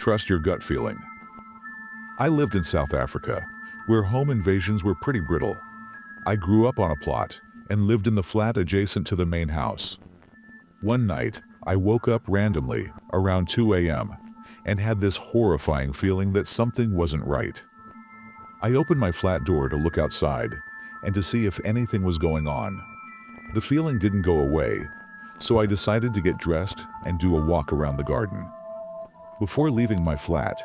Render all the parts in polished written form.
Trust your gut feeling. I lived in South Africa, where home invasions were pretty brittle. I grew up on a plot and lived in the flat adjacent to the main house. One night, I woke up randomly around 2 a.m. and had this horrifying feeling that something wasn't right. I opened my flat door to look outside and to see if anything was going on. The feeling didn't go away, so I decided to get dressed and do a walk around the garden. Before leaving my flat,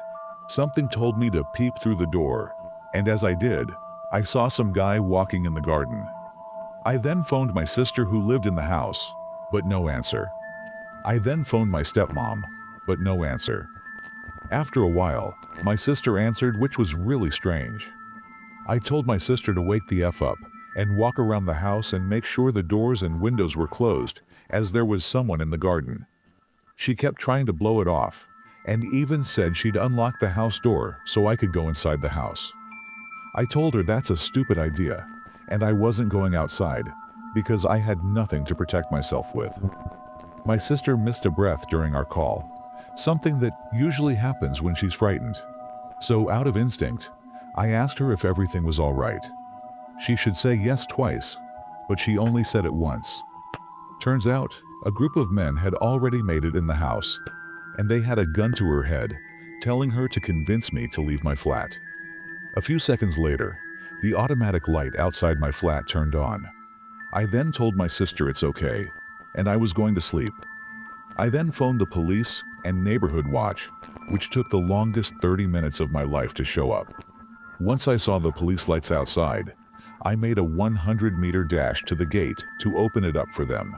something told me to peep through the door, and as I did, I saw some guy walking in the garden. I then phoned my sister who lived in the house, but no answer. I then phoned my stepmom, but no answer. After a while, my sister answered, which was really strange. I told my sister to wake the F up and walk around the house and make sure the doors and windows were closed, as there was someone in the garden. She kept trying to blow it off, and even said she'd unlock the house door so I could go inside the house. I told her that's a stupid idea, and I wasn't going outside, because I had nothing to protect myself with. My sister missed a breath during our call, something that usually happens when she's frightened. So out of instinct, I asked her if everything was all right. She should say yes twice, but she only said it once. Turns out, a group of men had already made it in the house, and they had a gun to her head, telling her to convince me to leave my flat. A few seconds later, the automatic light outside my flat turned on. I then told my sister it's okay, and I was going to sleep. I then phoned the police and neighborhood watch, which took the longest 30 minutes of my life to show up. Once I saw the police lights outside, I made a 100-meter dash to the gate to open it up for them.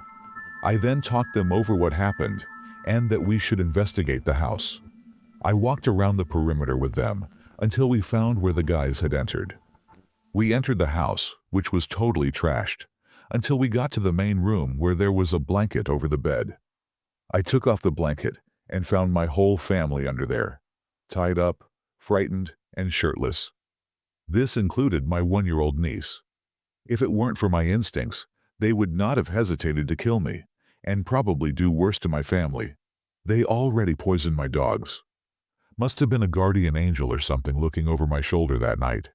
I then talked them over what happened and that we should investigate the house. I walked around the perimeter with them until we found where the guys had entered. We entered the house, which was totally trashed, until we got to the main room where there was a blanket over the bed. I took off the blanket and found my whole family under there, tied up, frightened, and shirtless. This included my 1-year-old niece. If it weren't for my instincts, they would not have hesitated to kill me, and probably do worse to my family. They already poisoned my dogs. Must have been a guardian angel or something looking over my shoulder that night.